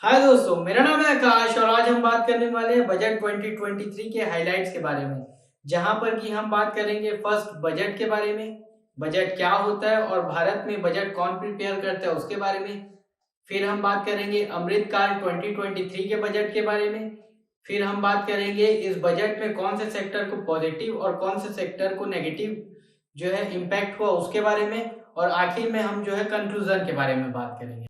हाय दोस्तों, मेरा नाम है आकाश और आज हम बात करने वाले हैं बजट 2023 के हाइलाइट्स के बारे में। जहां पर कि हम बात करेंगे फर्स्ट बजट के बारे में, बजट क्या होता है और भारत में बजट कौन प्रिपेयर करता है उसके बारे में। फिर हम बात करेंगे अमृतकाल 2023 के बजट के बारे में। फिर हम बात करेंगे इस बजट में कौन से सेक्टर को पॉजिटिव और कौन से सेक्टर को नेगेटिव जो है इम्पैक्ट हुआ उसके बारे में। और आखिर में हम जो है कंक्लूजन के बारे में बात करेंगे।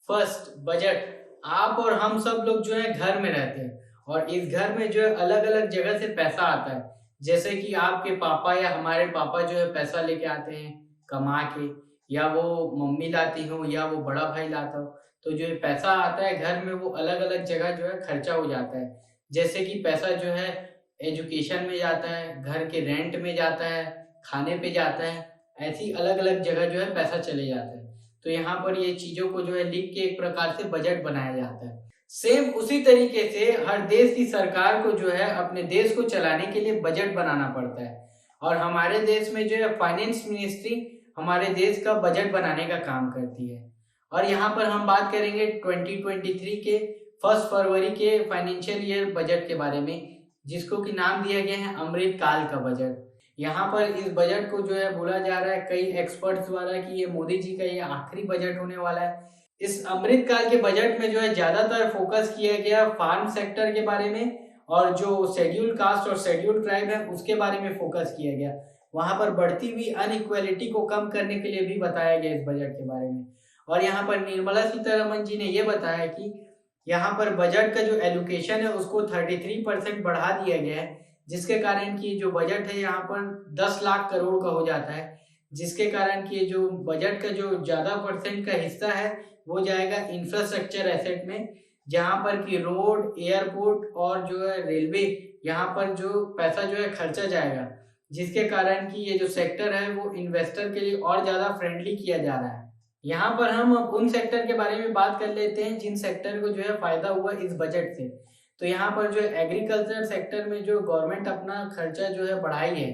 फर्स्ट बजट, आप और हम सब लोग जो है घर में रहते हैं और इस घर में जो है अलग अलग जगह से पैसा आता है। जैसे कि आपके पापा या हमारे पापा जो है पैसा लेके आते हैं कमा के, या वो मम्मी लाती हो या वो बड़ा भाई लाता हो। तो जो पैसा आता है घर में वो अलग अलग जगह जो है खर्चा हो जाता है। जैसे कि पैसा जो है एजुकेशन में जाता है, घर के रेंट में जाता है, खाने पे जाता है। ऐसी अलग अलग जगह जो है पैसा चले जाता है। तो यहाँ पर ये चीजों को जो है लिख के एक प्रकार से बजट बनाया जाता है। सेम उसी तरीके से हर देश की सरकार को जो है अपने देश को चलाने के लिए बजट बनाना पड़ता है। और हमारे देश में जो है फाइनेंस मिनिस्ट्री हमारे देश का बजट बनाने का काम करती है। और यहाँ पर हम बात करेंगे 2023 के 1 फरवरी के फाइनेंशियल ईयर बजट के बारे में, जिसको कि नाम दिया गया है अमृतकाल का बजट। यहाँ पर इस बजट को जो है बोला जा रहा है कई एक्सपर्ट्स द्वारा कि ये मोदी जी का ये आखिरी बजट होने वाला है। इस अमृतकाल के बजट में जो है ज्यादातर फोकस किया गया फार्म सेक्टर के बारे में, और जो शेड्यूल कास्ट और शेड्यूल ट्राइब है उसके बारे में फोकस किया गया। वहां पर बढ़ती हुई अनइक्वालिटी को कम करने के लिए भी बताया गया इस बजट के बारे में। और यहाँ पर निर्मला सीतारमन जी ने ये बताया कि यहाँ पर बजट का जो एलोकेशन है उसको 33% बढ़ा दिया गया है, जिसके कारण कि जो बजट है यहाँ पर 10 लाख करोड़ का हो जाता है। जिसके कारण कि जो बजट का जो ज्यादा परसेंट का हिस्सा है वो जाएगा इंफ्रास्ट्रक्चर एसेट में, जहाँ पर कि रोड, एयरपोर्ट और जो है रेलवे, यहाँ पर जो पैसा जो है खर्चा जाएगा। जिसके कारण कि ये जो सेक्टर है वो इन्वेस्टर के लिए और ज्यादा फ्रेंडली किया जा रहा है। यहाँ पर हम अब उन सेक्टर के बारे में बात कर लेते हैं जिन सेक्टर को जो है फायदा हुआ इस बजट से। तो यहाँ पर जो एग्रीकल्चर सेक्टर में जो गवर्नमेंट अपना खर्चा जो है बढ़ाई है,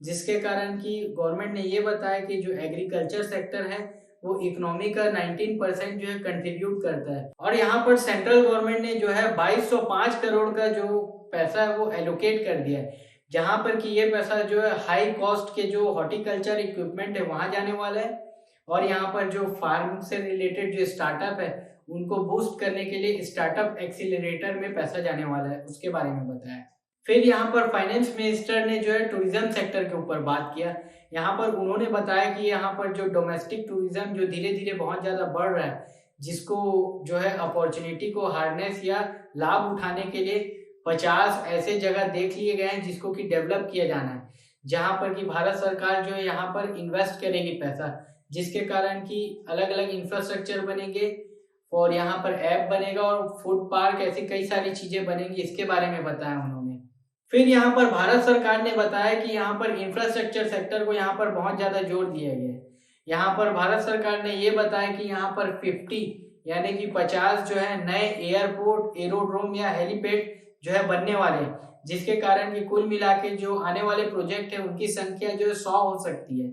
जिसके कारण कि गवर्नमेंट ने ये बताया कि जो एग्रीकल्चर सेक्टर है वो इकोनॉमी का 19% जो है कंट्रीब्यूट करता है। और यहाँ पर सेंट्रल गवर्नमेंट ने जो है 2205 करोड़ का जो पैसा है वो एलोकेट कर दिया है, जहाँ पर कि ये पैसा जो है हाई कॉस्ट के जो हॉर्टिकल्चर इक्विपमेंट है वहां जाने वाला है। और यहाँ पर जो फार्म से रिलेटेड जो स्टार्टअप है उनको बूस्ट करने के लिए स्टार्टअप एक्सीलरेटर में पैसा जाने वाला है, उसके बारे में बताया। फिर यहाँ पर फाइनेंस मिनिस्टर ने जो है टूरिज्म सेक्टर के ऊपर बात किया। यहाँ पर उन्होंने बताया कि यहाँ पर जो डोमेस्टिक टूरिज्म जो धीरे धीरे बहुत ज्यादा बढ़ रहा है, जिसको जो है अपॉर्चुनिटी को हार्नेस या लाभ उठाने के लिए 50 ऐसे जगह देख लिए गए हैं जिसको कि डेवलप किया जाना है। जहाँ पर कि भारत सरकार जो है यहाँ पर इन्वेस्ट करेगी पैसा, जिसके कारण कि अलग अलग इंफ्रास्ट्रक्चर बनेंगे और यहाँ पर ऐप बनेगा और फूड पार्क, ऐसी कई सारी चीजें बनेंगी, इसके बारे में बताया उन्होंने। फिर यहाँ पर भारत सरकार ने बताया कि यहाँ पर इंफ्रास्ट्रक्चर सेक्टर को यहाँ पर बहुत ज्यादा जोर दिया गया है। यहाँ पर भारत सरकार ने ये बताया कि यहाँ पर 50 यानी कि 50 जो है नए एयरपोर्ट, एरोड्रोम या हेलीपैड जो है बनने वाले हैं, जिसके कारण कि कुल मिला के जो आने वाले प्रोजेक्ट है उनकी संख्या जो है 100 हो सकती है।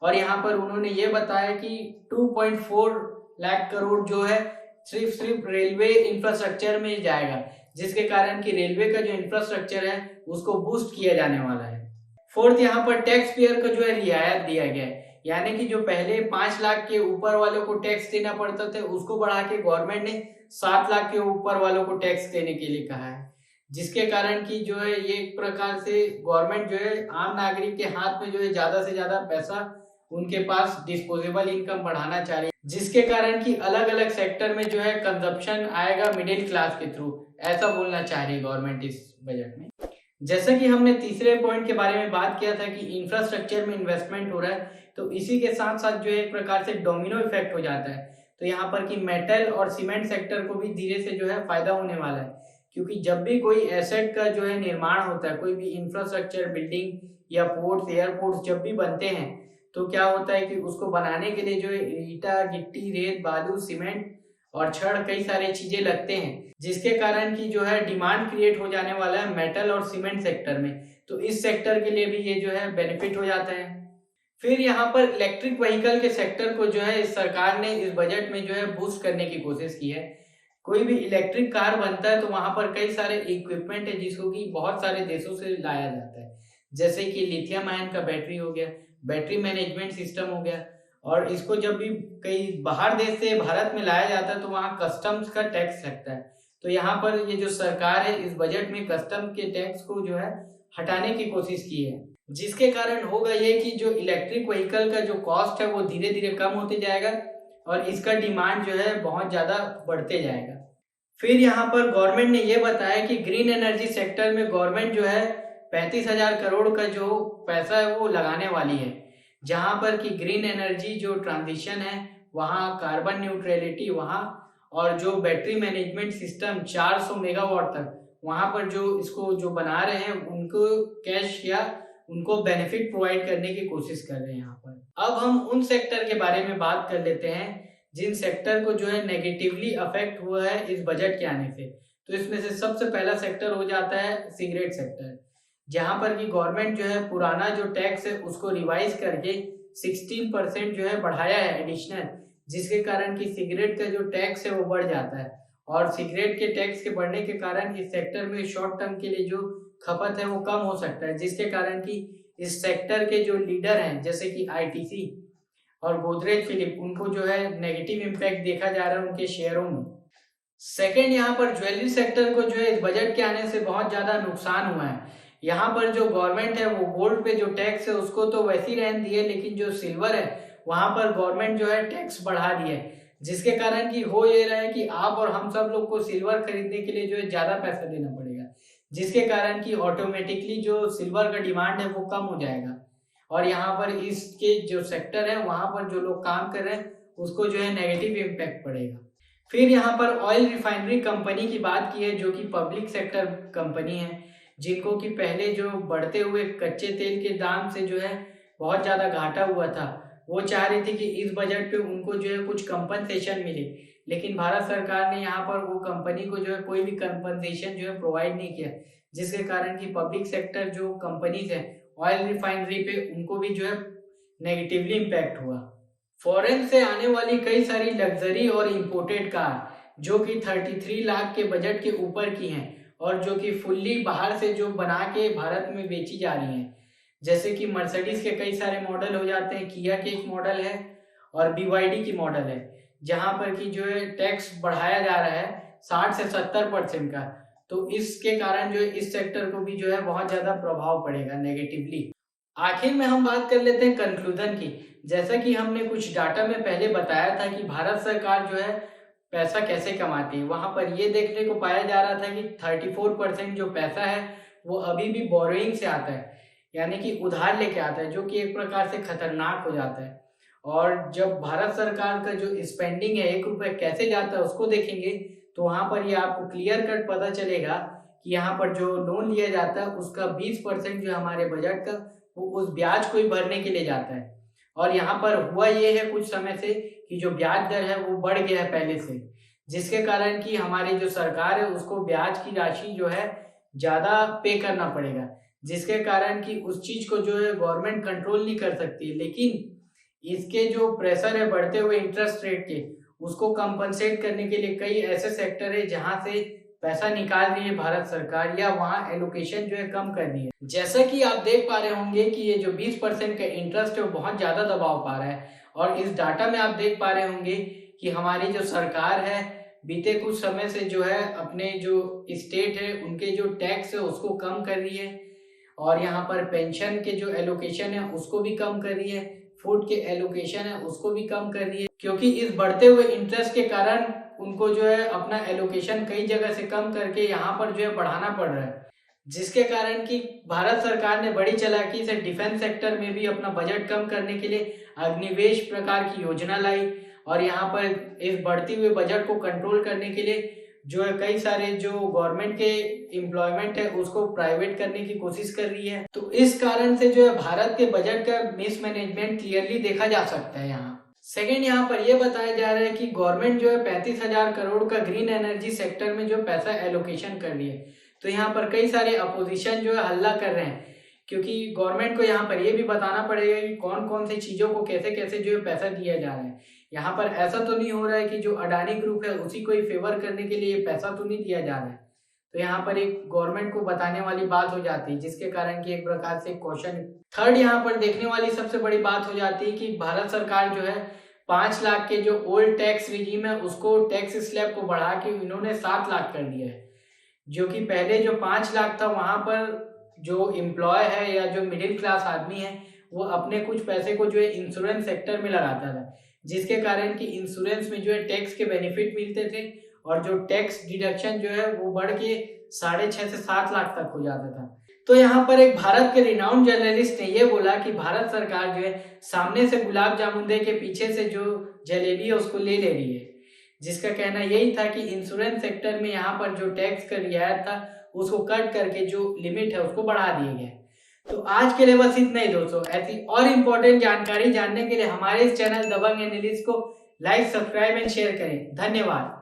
और यहाँ पर उन्होंने ये बताया कि 2.4 लाख करोड़ जो है सिर्फ रेलवे इंफ्रास्ट्रक्चर में जाएगा, जिसके कारण कि रेलवे का जो इंफ्रास्ट्रक्चर है उसको बूस्ट किया जाने वाला है। फोर्थ, यहाँ पर टैक्स पेयर को जो है रियायत दिया गया है, यानी कि जो पहले 5 लाख के ऊपर वालों को टैक्स देना पड़ता था उसको बढ़ा के गवर्नमेंट ने 7 लाख के ऊपर वालों को टैक्स देने के लिए कहा है। जिसके कारण कि जो है ये एक प्रकार से गवर्नमेंट जो है आम नागरिक के हाथ में जो है ज्यादा से ज्यादा पैसा उनके पास डिस्पोजेबल इनकम बढ़ाना चाह रही है, जिसके कारण कि अलग अलग सेक्टर में जो है कंजप्शन आएगा मिडिल क्लास के थ्रू, ऐसा बोलना चाह रही है गवर्नमेंट इस बजट में। जैसा कि हमने तीसरे पॉइंट के बारे में बात किया था कि इंफ्रास्ट्रक्चर में इन्वेस्टमेंट हो रहा है, तो इसी के साथ साथ जो है एक प्रकार से डोमिनो इफेक्ट हो जाता है। तो यहाँ पर कि मेटल और सीमेंट सेक्टर को भी धीरे से जो है फायदा होने वाला है, क्योंकि जब भी कोई एसेट का जो है निर्माण होता है, कोई भी इंफ्रास्ट्रक्चर बिल्डिंग या पोर्ट्स, एयरपोर्ट्स जब भी बनते हैं, तो क्या होता है कि उसको बनाने के लिए जो है ईटा, गिट्टी, रेत, बालू, सीमेंट और छड़ कई सारी चीजें लगते हैं, जिसके कारण की जो है डिमांड क्रिएट हो जाने वाला है मेटल और सीमेंट सेक्टर में। तो इस सेक्टर के लिए भी ये जो है बेनिफिट हो जाता है। फिर यहाँ पर इलेक्ट्रिक व्हीकल के सेक्टर को जो है इस सरकार ने इस बजट में जो है बूस्ट करने की कोशिश की है। कोई भी इलेक्ट्रिक कार बनता है तो वहां पर कई सारे इक्विपमेंट है जिसको कि बहुत सारे देशों से लाया जाता है, जैसे कि लिथियम आयन का बैटरी हो गया, बैटरी मैनेजमेंट सिस्टम हो गया। और इसको जब भी कई बाहर देश से भारत में लाया जाता है तो वहाँ कस्टम्स का टैक्स लगता है। तो यहाँ पर ये जो सरकार है इस बजट में कस्टम के टैक्स को जो है हटाने की कोशिश की है, जिसके कारण होगा ये कि जो इलेक्ट्रिक व्हीकल का जो कॉस्ट है वो धीरे धीरे कम होते जाएगा और इसका डिमांड जो है बहुत ज्यादा बढ़ते जाएगा। फिर यहाँ पर गवर्नमेंट ने ये बताया कि ग्रीन एनर्जी सेक्टर में गवर्नमेंट जो है 35,000 करोड़ का जो पैसा है वो लगाने वाली है, जहां पर कि ग्रीन एनर्जी जो ट्रांजिशन है वहां कार्बन न्यूट्रलिटी वहां, और जो बैटरी मैनेजमेंट सिस्टम 400 मेगावाट तक वहां पर जो इसको जो बना रहे हैं उनको कैश या उनको बेनिफिट प्रोवाइड करने की कोशिश कर रहे हैं यहाँ पर। अब हम उन सेक्टर के बारे में बात कर लेते हैं जिन सेक्टर को जो है नेगेटिवली अफेक्ट हुआ है इस बजट के आने से। तो इसमें से सबसे पहला सेक्टर हो जाता है सिगरेट सेक्टर, जहां पर कि गवर्नमेंट जो है पुराना जो टैक्स है उसको रिवाइज करके 16% जो है बढ़ाया है एडिशनल, जिसके कारण कि सिगरेट का जो टैक्स है वो बढ़ जाता है। और सिगरेट के टैक्स के बढ़ने के कारण इस सेक्टर में शॉर्ट टर्म के लिए जो खपत है वो कम हो सकता है, जिसके कारण कि इस सेक्टर के जो लीडर हैं जैसे कि आईटीसी और गोदरेज फिलिप उनको जो है नेगेटिव इम्पैक्ट देखा जा रहा है उनके शेयरों में। सेकेंड, यहाँ पर ज्वेलरी सेक्टर को जो है इस बजट के आने से बहुत ज्यादा नुकसान हुआ है। यहाँ पर जो गवर्नमेंट है वो गोल्ड पे जो टैक्स है उसको तो वैसे ही रहने दिए, लेकिन जो सिल्वर है वहां पर गवर्नमेंट जो है टैक्स बढ़ा दिए, जिसके कारण कि हो ये रहा है कि आप और हम सब लोग को सिल्वर खरीदने के लिए जो है ज्यादा पैसा देना पड़ेगा, जिसके कारण कि ऑटोमेटिकली जो सिल्वर का डिमांड है वो कम हो जाएगा। और यहाँ पर इसके जो सेक्टर है वहां पर जो लोग काम कर रहे हैं उसको जो है नेगेटिव इम्पैक्ट पड़ेगा। फिर यहाँ पर ऑयल रिफाइनरी कंपनी की बात की है जो कि पब्लिक सेक्टर कंपनी है, जिनको कि पहले जो बढ़ते हुए कच्चे तेल के दाम से जो है बहुत ज्यादा घाटा हुआ था, वो चाह रही थी कि इस बजट पे उनको जो है कुछ कंपनसेशन मिले, लेकिन भारत सरकार ने यहाँ पर वो कंपनी को जो है कोई भी कंपनसेशन जो है प्रोवाइड नहीं किया, जिसके कारण कि पब्लिक सेक्टर जो कंपनीज है ऑयल रिफाइनरी पे उनको भी जो है नेगेटिवली इम्पैक्ट हुआ। फॉरेन से आने वाली कई सारी लग्जरी और इंपोर्टेड कार जो कि 33 लाख के बजट के ऊपर की हैं और जो कि फुल्ली बाहर से जो बना के भारत में बेची जा रही हैं, जैसे कि मर्सिडीज के कई सारे मॉडल हो जाते हैं, किया के एक मॉडल है और BYD की मॉडल है, जहां पर कि जो है टैक्स बढ़ाया जा रहा है 60 से 70% का। तो इसके कारण जो है इस सेक्टर को भी जो है बहुत ज्यादा प्रभाव पड़ेगा नेगेटिवली। आखिर में हम बात कर लेते हैं कंक्लूजन की। जैसा कि हमने कुछ डाटा में पहले बताया था कि भारत सरकार जो है पैसा कैसे कमाती है, वहां पर ये देखने को पाया जा रहा था कि 34% जो पैसा है वो अभी भी बोरोइंग से आता है, यानी कि उधार लेके आता है, जो कि एक प्रकार से खतरनाक हो जाता है। और जब भारत सरकार का जो स्पेंडिंग है 1 रुपए कैसे जाता है उसको देखेंगे तो वहां पर ये आपको क्लियर कट पता चलेगा कि यहाँ पर जो लोन लिया जाता है उसका 20% जो हमारे बजट का वो उस ब्याज को ही भरने के लिए जाता है। और यहाँ पर हुआ ये है कुछ समय से कि जो ब्याज दर है वो बढ़ गया है पहले से, जिसके कारण कि हमारी जो सरकार है उसको ब्याज की राशि जो है ज्यादा पे करना पड़ेगा, जिसके कारण कि उस चीज को जो है गवर्नमेंट कंट्रोल नहीं कर सकती। लेकिन इसके जो प्रेशर है बढ़ते हुए इंटरेस्ट रेट के, उसको कंपनसेट करने के लिए कई ऐसे सेक्टर है जहां से पैसा निकाल रही है भारत सरकार या वहां एलोकेशन जो है कम कर रही है। जैसा कि आप देख पा रहे होंगे कि ये जो 20% का इंटरेस्ट है वो बहुत ज्यादा दबाव पा रहा है। और इस डाटा में आप देख पा रहे होंगे कि हमारी जो सरकार है बीते कुछ समय से जो है अपने जो स्टेट है उनके जो टैक्स है उसको कम कर रही है, और यहाँ पर पेंशन के जो एलोकेशन है उसको भी कम कर रही है, फूड के एलोकेशन है उसको भी कम कर रही है, क्योंकि इस बढ़ते हुए इंटरेस्ट के कारण उनको जो है अपना एलोकेशन कई जगह से कम करके यहाँ पर जो है बढ़ाना पड़ रहा है, जिसके कारण कि भारत सरकार ने बड़ी चालाकी से डिफेंस सेक्टर में भी अपना बजट कम करने के लिए अग्निवेश प्रकार की योजना लाई। और यहाँ पर इस बढ़ती हुए बजट को कंट्रोल करने के लिए जो है कई सारे जो गवर्नमेंट के एम्प्लॉयमेंट है उसको प्राइवेट करने की कोशिश कर रही है। तो इस कारण से जो है भारत के बजट का मिसमैनेजमेंट क्लियरली देखा जा सकता है यहाँ। सेकंड यहाँ पर यह बताया जा रहा है कि गवर्नमेंट जो है 35,000 करोड़ का ग्रीन एनर्जी सेक्टर में जो पैसा एलोकेशन कर रही है। तो यहाँ पर कई सारे अपोजिशन जो है हल्ला कर रहे हैं, क्योंकि गवर्नमेंट को यहाँ पर यह भी बताना पड़ेगा कि कौन कौन सी चीजों को कैसे कैसे जो है पैसा दिया जा रहा है। यहाँ पर ऐसा तो नहीं हो रहा है कि जो अडानी ग्रुप है उसी को ही फेवर करने के लिए पैसा तो नहीं दिया जा रहा है। तो यहाँ पर एक गवर्नमेंट को बताने वाली बात हो जाती है, जिसके कारण की एक प्रकार से क्वेश्चन। थर्ड यहाँ पर देखने वाली सबसे बड़ी बात हो जाती है कि भारत सरकार जो है 5 लाख के जो ओल्ड टैक्स रिजीम है उसको टैक्स स्लैब को बढ़ा के इन्होंने 7 लाख कर दिया है। जो कि पहले जो 5 लाख था वहां पर जो एम्प्लॉय है या जो मिडिल क्लास आदमी है वो अपने कुछ पैसे को जो है इंश्योरेंस सेक्टर में लगाता था, जिसके कारण कि इंश्योरेंस में जो है टैक्स के बेनिफिट मिलते थे और जो टैक्स डिडक्शन जो है वो बढ़ के 6.5 से 7 लाख तक हो जाता था। तो यहाँ पर एक भारत के रिनाउंड जर्नलिस्ट ने ये बोला कि भारत सरकार जो है सामने से गुलाब जामुन दे के पीछे से जो जलेबी है उसको ले रही है, जिसका कहना यही था कि इंश्योरेंस सेक्टर में यहाँ पर जो टैक्स का रियायत था उसको कट करके जो लिमिट है उसको बढ़ा दिया गया। तो आज के लिए बस इतना ही दोस्तों। ऐसी और इम्पोर्टेंट जानकारी जानने के लिए हमारे इस चैनल दबंग एनालिस्ट को लाइक, सब्सक्राइब एंड शेयर करें। धन्यवाद।